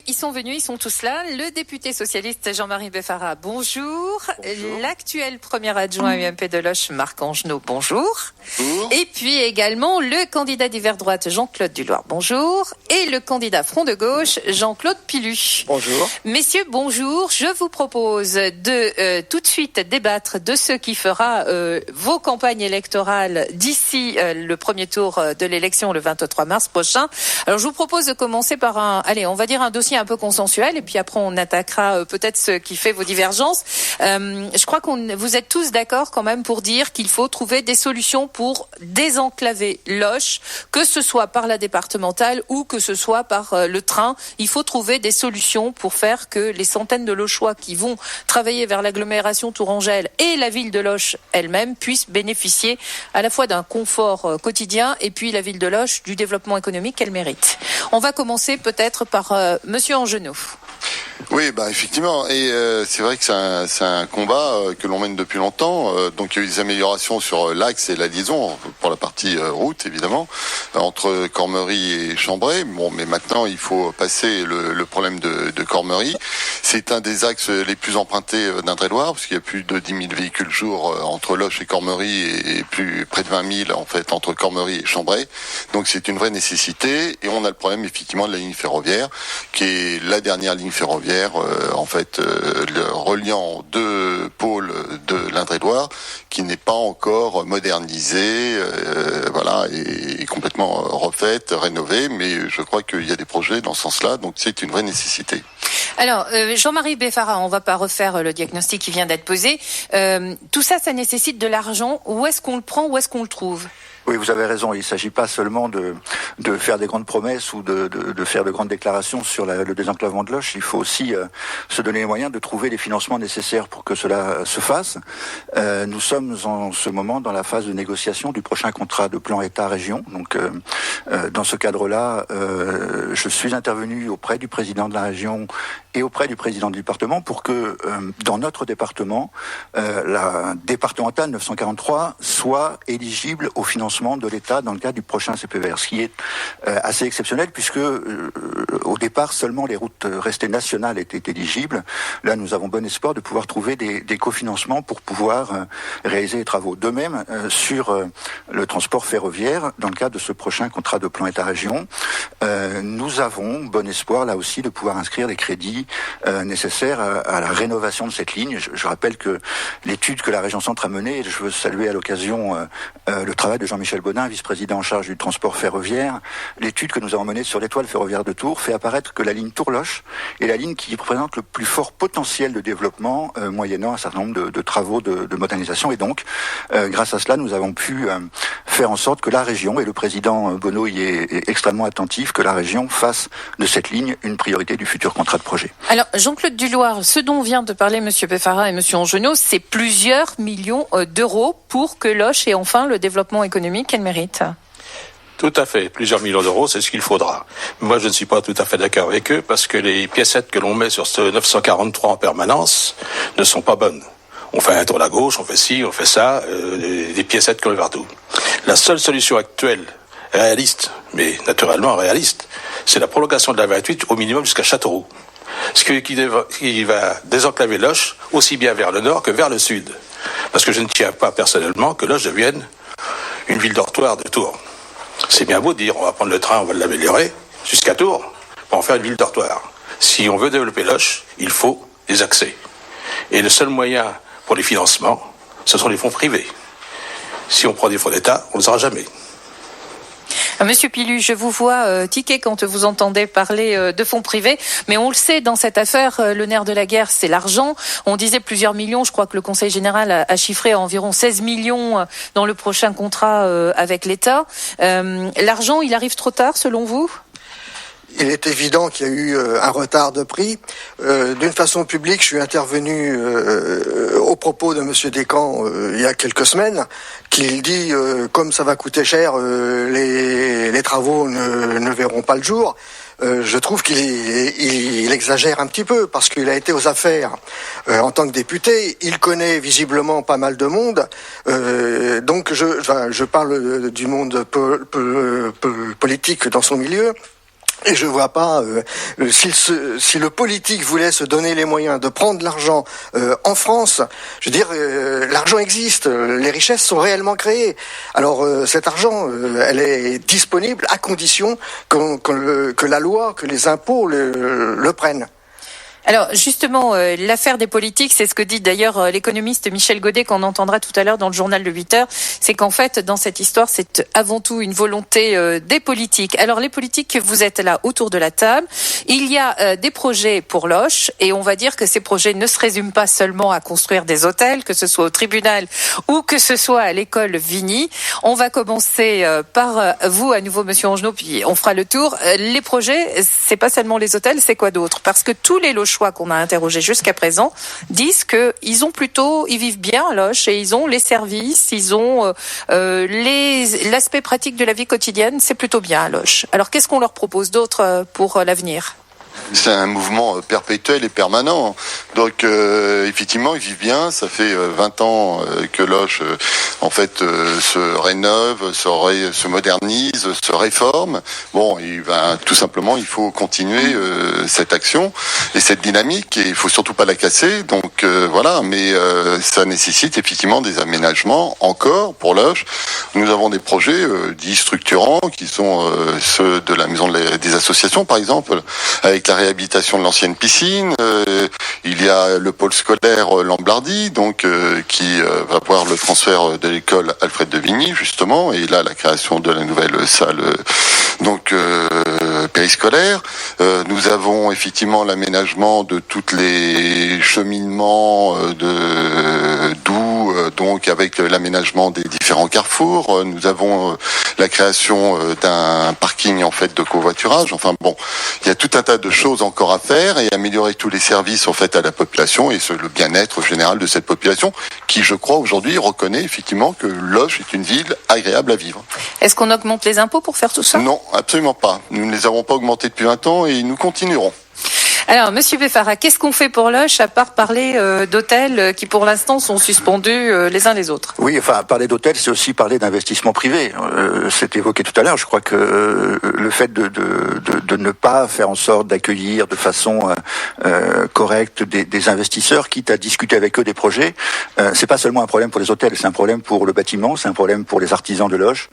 ils sont venus, ils sont tous là. Le député socialiste Jean-Marie Beffara, bonjour. L'actuel premier adjoint UMP de Loches, Marc Angenot, bonjour. Bonjour. Et puis également le candidat d'hiver droite, Jean-Claude Duloir, bonjour. Et le candidat Front de gauche, Jean-Claude Pilu. Bonjour. Messieurs, bonjour. Je vous propose de tout de suite débattre de ce qui fera vos campagnes électorales d'ici le premier tour de l'élection le 23 mars prochain. Alors je vous propose de commencer par on va dire un dossier un peu consensuel et puis après on attaquera peut-être ce qui fait vos divergences. Je crois vous êtes tous d'accord quand même pour dire qu'il faut trouver des solutions pour désenclaver Loches, que ce soit par la départementale ou que ce soit par le train. Il faut trouver des solutions pour faire que les centaines de Lochois qui vont travailler vers l'agglomération Tourangelle et la ville de Loches elle-même puissent bénéficier à la fois d'un confort quotidien et puis la ville de Loches du développement économique qu'elle mérite. On va commencer peut-être par Monsieur Angenot. Oui, effectivement, et c'est vrai que c'est un combat que l'on mène depuis longtemps. Donc il y a eu des améliorations sur l'axe et la liaison pour la partie route, évidemment, entre Cormery et Chambray. Bon, mais maintenant il faut passer le problème de Cormery. C'est un des axes les plus empruntés d'Indre-et-Loire, parce qu'il y a plus de 10 000 véhicules jour entre Loches et Cormery et plus près de 20 000 en fait entre Cormery et Chambray. Donc c'est une vraie nécessité. Et on a le problème effectivement de la ligne ferroviaire, qui est la dernière ligne ferroviaire reliant deux pôles de l'Indre-et-Loire, qui n'est pas encore modernisée, et complètement refaite, rénovée, mais je crois qu'il y a des projets dans ce sens-là, donc c'est une vraie nécessité. Alors, Jean-Marie Beffara, on va pas refaire le diagnostic qui vient d'être posé. Tout ça, ça nécessite de l'argent. Où est-ce qu'on le prend, où est-ce qu'on le trouve ? Oui, vous avez raison. Il ne s'agit pas seulement de faire des grandes promesses ou de faire de grandes déclarations sur le désenclavement de Loches. Il faut aussi se donner les moyens de trouver les financements nécessaires pour que cela se fasse. Nous sommes en ce moment dans la phase de négociation du prochain contrat de plan État-région. Donc, dans ce cadre-là, je suis intervenu auprès du président de la région et auprès du président du département pour que, dans notre département, la départementale 943 soit éligible au financement de l'État dans le cadre du prochain CPER, ce qui est assez exceptionnel puisque au départ seulement les routes restées nationales étaient éligibles. Là, nous avons bon espoir de pouvoir trouver des cofinancements pour pouvoir réaliser les travaux. De même, sur le transport ferroviaire, dans le cadre de ce prochain contrat de plan État-région, nous avons bon espoir là aussi de pouvoir inscrire des crédits nécessaires à la rénovation de cette ligne. Je rappelle que l'étude que la région Centre a menée, et je veux saluer à l'occasion le travail de Jean-Michel Bonin, vice-président en charge du transport ferroviaire, l'étude que nous avons menée sur l'étoile ferroviaire de Tours fait apparaître que la ligne Tours-Loches est la ligne qui présente le plus fort potentiel de développement moyennant un certain nombre de travaux de modernisation. Et donc, grâce à cela, nous avons pu faire en sorte que la région, et le président Bonneau y est extrêmement attentif, que la région fasse de cette ligne une priorité du futur contrat de projet. Alors, Jean-Claude Duloir, ce dont vient de parler M. Beffara et M. Angenot, c'est plusieurs millions d'euros pour que Loches ait enfin le développement économique qu'elle mérite. Tout à fait. Plusieurs millions d'euros, c'est ce qu'il faudra. Moi, je ne suis pas tout à fait d'accord avec eux parce que les piécettes que l'on met sur ce 943 en permanence ne sont pas bonnes. On fait un tour à la gauche, on fait ci, on fait ça, des piécettes collent partout. La seule solution actuelle, réaliste, mais naturellement réaliste, c'est la prolongation de la 28 au minimum jusqu'à Châteauroux. Ce qui va désenclaver Loches aussi bien vers le nord que vers le sud. Parce que je ne tiens pas personnellement que Loches devienne une ville dortoir de Tours. C'est bien beau de dire on va prendre le train, on va l'améliorer jusqu'à Tours pour en faire une ville dortoir. Si on veut développer Loches, il faut des accès. Et le seul moyen pour les financements, ce sont les fonds privés. Si on prend des fonds d'État, on ne le saura jamais. Monsieur Pilu, je vous vois tiquer quand vous entendez parler de fonds privés, mais on le sait, dans cette affaire, le nerf de la guerre, c'est l'argent. On disait plusieurs millions, je crois que le Conseil général a chiffré à environ 16 millions dans le prochain contrat avec l'État. L'argent, il arrive trop tard, selon vous ? Il est évident qu'il y a eu un retard de prix. D'une façon publique, je suis intervenu au propos de Monsieur Descamps il y a quelques semaines, qu'il dit comme ça va coûter cher, les travaux ne verront pas le jour. Je trouve qu'il exagère un petit peu parce qu'il a été aux affaires en tant que député. Il connaît visiblement pas mal de monde. Donc je parle du monde politique dans son milieu. Et je vois pas si le politique voulait se donner les moyens de prendre l'argent en France. Je veux dire, l'argent existe, les richesses sont réellement créées. Alors cet argent, elle est disponible à condition que la loi, que les impôts le prennent. Alors justement, l'affaire des politiques, c'est ce que dit d'ailleurs l'économiste Michel Godet, qu'on entendra tout à l'heure dans le journal de 8 heures, c'est qu'en fait, dans cette histoire, c'est avant tout une volonté des politiques. Alors les politiques, vous êtes là autour de la table, il y a des projets pour Loches, et on va dire que ces projets ne se résument pas seulement à construire des hôtels, que ce soit au tribunal ou que ce soit à l'école Vigny. On va commencer par vous, à nouveau, Monsieur Angenot, puis on fera le tour. Les projets, c'est pas seulement les hôtels, c'est quoi d'autre? Parce que tous les Lochois qu'on a interrogés jusqu'à présent disent que ils vivent bien à Loches et ils ont les services, ils ont l'aspect pratique de la vie quotidienne, c'est plutôt bien à Loches. Alors qu'est-ce qu'on leur propose d'autre pour l'avenir? C'est un mouvement perpétuel et permanent. Donc effectivement, ils vivent bien. Ça fait 20 ans que Loches en fait se rénove, se modernise, se réforme. Bon, tout simplement, il faut continuer cette action et cette dynamique, et il faut surtout pas la casser. Donc voilà, mais ça nécessite effectivement des aménagements encore pour Loches. Nous avons des projets dits structurants qui sont ceux de la maison des associations, par exemple, avec la réhabilitation de l'ancienne piscine. Il y a le pôle scolaire Lamblardy, donc qui va voir le transfert de l'école Alfred de Vigny, justement, et là la création de la nouvelle salle périscolaire. Nous avons effectivement l'aménagement de toutes les cheminements d'où donc avec l'aménagement des différents carrefours. Nous avons la création d'un parking en fait de covoiturage. Enfin bon, il y a tout un tas de choses encore à faire et améliorer tous les services en fait à la population et le bien-être général de cette population qui, je crois, aujourd'hui reconnaît effectivement que Loches est une ville agréable à vivre. Est-ce qu'on augmente les impôts pour faire tout ça? Non, absolument pas. Nous ne les avons pas augmentés depuis 20 ans et nous continuerons. Alors, Monsieur Beffara, qu'est-ce qu'on fait pour Loches à part parler d'hôtels qui, pour l'instant, sont suspendus les uns les autres? Oui, enfin, parler d'hôtels, c'est aussi parler d'investissement privé. C'est évoqué tout à l'heure. Je crois que le fait de ne pas faire en sorte d'accueillir de façon correcte des investisseurs, quitte à discuter avec eux des projets, c'est pas seulement un problème pour les hôtels, c'est un problème pour le bâtiment, c'est un problème pour les artisans de Loches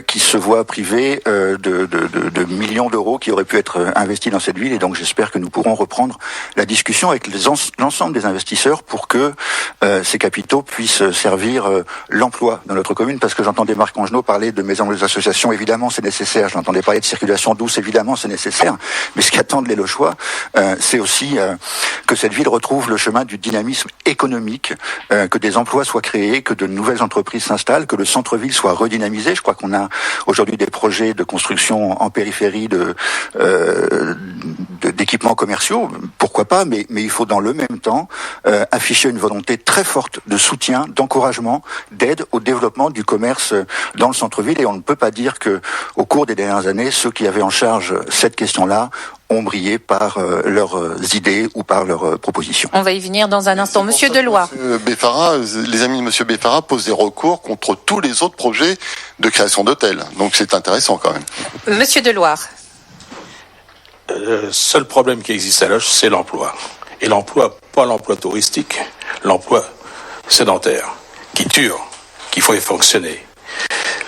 qui se voient privés de millions d'euros qui auraient pu être investis dans cette ville. Et donc, j'espère que nous pourrons reprendre la discussion avec l'ensemble des investisseurs pour que ces capitaux puissent servir l'emploi dans notre commune, parce que j'entendais Marc Angenot parler de maisons des associations, évidemment c'est nécessaire, j'entendais parler de circulation douce, évidemment c'est nécessaire, mais ce qu'attendent les Lochois, c'est aussi que cette ville retrouve le chemin du dynamisme économique, que des emplois soient créés, que de nouvelles entreprises s'installent, que le centre-ville soit redynamisé. Je crois qu'on a aujourd'hui des projets de construction en périphérie d'équipements commerciaux, pourquoi pas, mais il faut dans le même temps afficher une volonté très forte de soutien, d'encouragement, d'aide au développement du commerce dans le centre-ville. Et on ne peut pas dire que, au cours des dernières années, ceux qui avaient en charge cette question-là ont brillé par leurs idées ou par leurs propositions. On va y venir dans un instant. Monsieur Deloire. Les amis de Monsieur Beffara posent des recours contre tous les autres projets de création d'hôtels. Donc c'est intéressant quand même. Monsieur Deloire. Le seul problème qui existe à Loches, c'est l'emploi. Et l'emploi, pas l'emploi touristique, l'emploi sédentaire, qui dure, qu'il faut y fonctionner.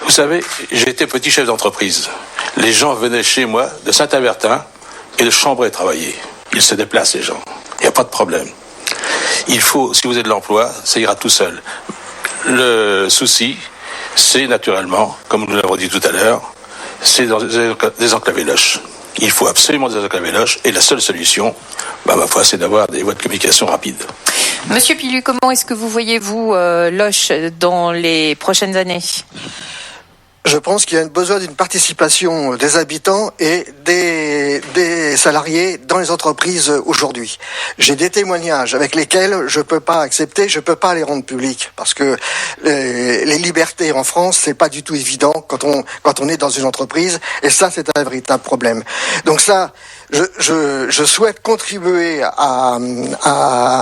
Vous savez, j'ai été petit chef d'entreprise. Les gens venaient chez moi de Saint-Avertin et de Chambray travailler. Ils se déplacent, les gens. Il n'y a pas de problème. Il faut, si vous avez de l'emploi, ça ira tout seul. Le souci, c'est naturellement, comme nous l'avons dit tout à l'heure, c'est désenclaver Loches. Il faut absolument désenclaver Loches et la seule solution, ma foi, c'est d'avoir des voies de communication rapides. Monsieur Pilu, comment est-ce que vous voyez-vous Loches dans les prochaines années ? Je pense qu'il y a besoin d'une participation des habitants et des salariés dans les entreprises aujourd'hui. J'ai des témoignages avec lesquels je peux pas accepter, je peux pas les rendre publics parce que les libertés en France, c'est pas du tout évident quand on est dans une entreprise, et ça c'est un véritable problème. Donc ça, je souhaite contribuer à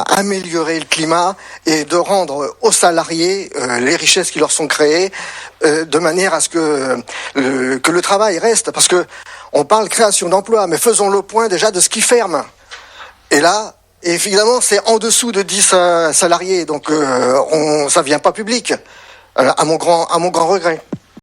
améliorer le climat et de rendre aux salariés les richesses qui leur sont créées, de manière à ce que le travail reste, parce que on parle création d'emplois, mais faisons le point déjà de ce qui ferme. Et là, évidemment, c'est en dessous de 10 salariés, donc ça vient pas public, à mon grand regret.